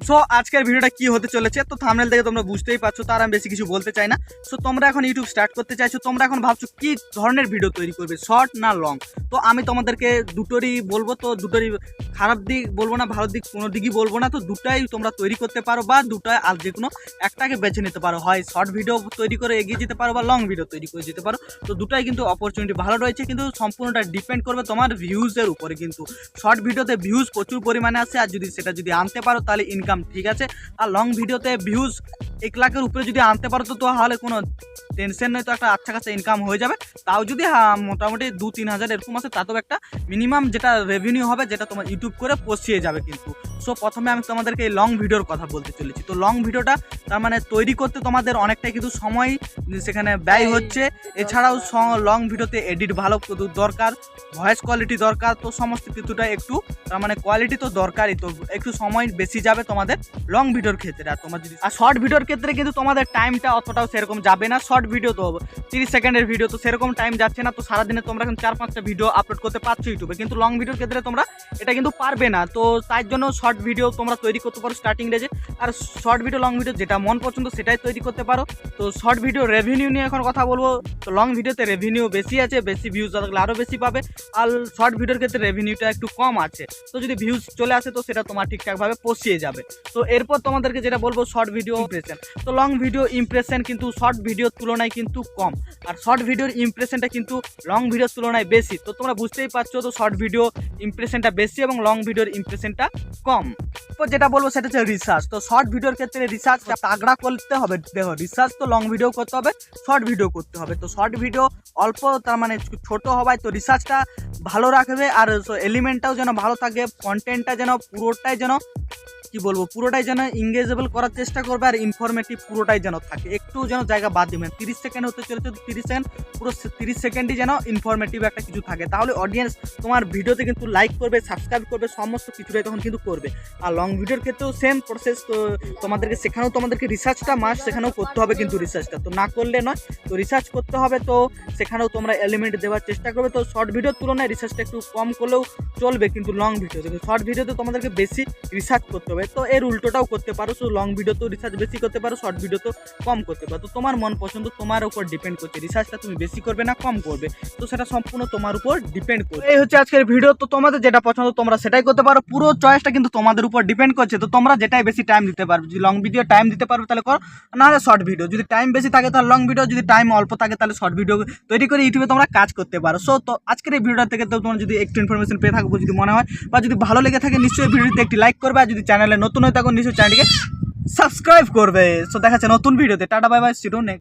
So আজকের ভিডিওটা কি হতে চলেছে তো থাম্বনেল দেখে তোমরা বুঝতেই পারছো, তার আমি বেশি কিছু বলতে চাই না। সো তোমরা এখন ইউটিউব স্টার্ট করতে চাইছো, তোমরা এখন ভাবছো কি ধরনের ভিডিও তৈরি করবে, শর্ট না লং। তো আমি তোমাদেরকে দুটোরই বলবো, তো দুটোরই খারাপ দিক বলবো না, ভালো দিক কোনো দিকই বলবো না। তো দুটাই তোমরা তৈরি করতে পারো বা দুটাই আর যে কোনো একটাকে বেছে নিতে পারো, হয় শর্ট ভিডিও তৈরি করে এগিয়ে যেতে পারো বা লং ভিডিও তৈরি করে যেতে পারো। তো দুটাই কিন্তু অপরচুনিটি ভালো রয়েছে, কিন্তু সম্পূর্ণটা ডিপেন্ড করবে তোমার ভিউজের উপরে। কিন্তু শর্ট ভিডিওতে ভিউজ প্রচুর পরিমাণে আসে, আর যদি আনতে পারো তাহলে ইনকাম ঠিক আছে। আর লং ভিডিওতে ভিউজ 1 লাখের উপরে যদি আনতে পারো তো তাহলে কোনো টেনশন নেই, তো একটা আচ্ছা খাসা ইনকাম হয়ে যাবে। তাও যদি মোটামুটি 2-3 হাজার এরকম আছে, তাতেও একটা মিনিমাম যেটা রেভিনিউ হবে, যেটা তোমার ইউটিউব করে পৌঁছিয়ে যাবে কিন্তু। সো প্রথমে আমি তোমাদেরকে এই লং ভিডিওর কথা বলতে চলেছি। তো লং ভিডিওটা তার মানে তৈরি করতে তোমাদের অনেকটাই কিন্তু সময় সেখানে ব্যয় হচ্ছে। এছাড়াও লং ভিডিওতে এডিট ভালো দরকার, ভয়েস কোয়ালিটি দরকার, তো সমস্ত কিছুটা একটু তার মানে কোয়ালিটি তো দরকারই, তো একটু সময় বেশি যাবে তোমাদের লং ভিডিওর ক্ষেত্রে। আর তোমার যদি শর্ট ভিডিওর ক্ষেত্রে কিন্তু তোমাদের টাইমটা অতটাও সেরকম যাবে না। শর্ট ভিডিও তো 30 সেকেন্ডের ভিডিও, তো সেরকম টাইম যাচ্ছে না। তো সারাদিনে তোমরা এখন 4-5টা ভিডিও আপলোড করতে পারছো ইউটিউবে, কিন্তু লং ভিডিওর ক্ষেত্রে তোমরা এটা কিন্তু পারবে না। তো তাই জন্য শর্ট ভিডিও তোমরা তৈরি করতে পারো স্টার্টিং রেজে। আর শর্ট ভিডিও লং ভিডিও যেটা মন পছন্দ সেটাই তৈরি করতে পারো। তো শর্ট ভিডিও রেভিনিউ নিয়ে এখন কথা বলবো। তো লং ভিডিওতে রেভিনিউ বেশি আছে, বেশি ভিউজ থাকলে আরও বেশি পাবে। আর শর্ট ভিডিওর ক্ষেত্রে রেভিনিউটা একটু কম আছে। তো যদি ভিউজ চলে আসে তো সেটা তোমার ঠিকঠাকভাবে পৌঁছিয়ে যাবে। তো এরপর তোমাদেরকে যেটা বলবো শর্ট ভিডিও ইমপ্রেশন। তো লং ভিডিও ইমপ্রেশন কিন্তু শর্ট ভিডিওর তুলনায় কিন্তু কম, আর শর্ট ভিডিওর ইমপ্রেশনটা কিন্তু লং ভিডিওর তুলনায় বেশি। তো তোমরা বুঝতেই পারছো, তো শর্ট ভিডিও ইমপ্রেশনটা বেশি এবং লং ভিডিওর ইমপ্রেশনটা কম। তো যেটা বলবো সেটা হচ্ছে রিসার্চ। তো শর্ট ভিডিওর ক্ষেত্রে রিসার্চটা তাগড়া করতে হবে। দেখো রিসার্চ তো লং ভিডিও করতে হবে, শর্ট ভিডিও করতে হবে। তো শর্ট ভিডিও অল্প তার মানে ছোট হওয়ায় তো রিসার্চটা ভালো রাখবে, আর এলিমেন্টটাও যেন ভালো থাকে, কন্টেন্টটা যেন পুরোটাই যেন এঙ্গেজেবল করার চেষ্টা করবে, আর ইনফরমেটিভ পুরোটাই যেন থাকে, একটু যেন জায়গা বাদ দিবেন। 30 সেকেন্ড হতে চলেছে, তো 30 সেকেন্ড পুরো 30 সেকেন্ডই যেন ইনফরমেটিভ একটা কিছু থাকে, তাহলে অডিয়েন্স তোমার ভিডিওতে কিন্তু লাইক করবে, সাবস্ক্রাইব করবে, সমস্ত কিছুটাই তখন কিন্তু করবে। আর লং ভিডিওর ক্ষেত্রেও সেম প্রসেস। তো তোমাদেরকে রিসার্চটা সেখানেও করতে হবে, কিন্তু রিসার্চটা তো না করলে নয়, তো রিসার্চ করতে হবে। তো সেখানেও তোমরা এলিমেন্ট দেওয়ার চেষ্টা করবে। তো শর্ট ভিডিওর তুলনায় রিসার্চটা একটু কম করলেও চলবে, কিন্তু লং ভিডিও কিন্তু শর্ট ভিডিওতে তোমাদেরকে বেশি রিসার্চ করতে হবে। তো এর উল্টোটাও করতে পারো, তো লং ভিডিওতেও রিসার্চ বেশি করতে পারো, শর্ট ভিডিওতেও কম করতে পারো। তো তোমার মন পছন্দ, তোমার উপর ডিপেন্ড করছে রিসার্চটা তুমি বেশি করবে না কম করবে, তো সেটা সম্পূর্ণ তোমার উপর ডিপেন্ড করবে। এই হচ্ছে আজকের ভিডিও। তো তোমাদের যেটা পছন্দ তোমরা সেটাই করতে পারো, পুরো চয়েসটা কিন্তু তোমাদের উপর ডিপেন্ড করছে। তো তোমরা যেটাই বেশি টাইম দিতে পারবে, যদি লং ভিডিও টাইম দিতে পারবে তাহলে করো, নাহলে শর্ট ভিডিও। যদি টাইম বেশি থাকে তাহলে লং ভিডিও, যদি টাইম অল্প থাকে তাহলে শর্ট ভিডিও তৈরি করে ইউটিউবে তোমরা কাজ করতে পারো। সো তো আজকের এই ভিডিওটা থেকে তো তোমরা যদি একটু ইনফরমেশন পেয়ে থাকবো, যদি মনে হয় বা যদি ভালো লেগে থাকে, নিশ্চয়ই ভিডিওতে একটি লাইক করবে, আর যদি চ্যানেলে নতুন হয়ে থাকো নিশ্চয়ই চ্যানেলটিকে সাবস্ক্রাইব করবে। সো দেখা যাচ্ছে নতুন ভিডিওতে। Tata bye bye, see you next.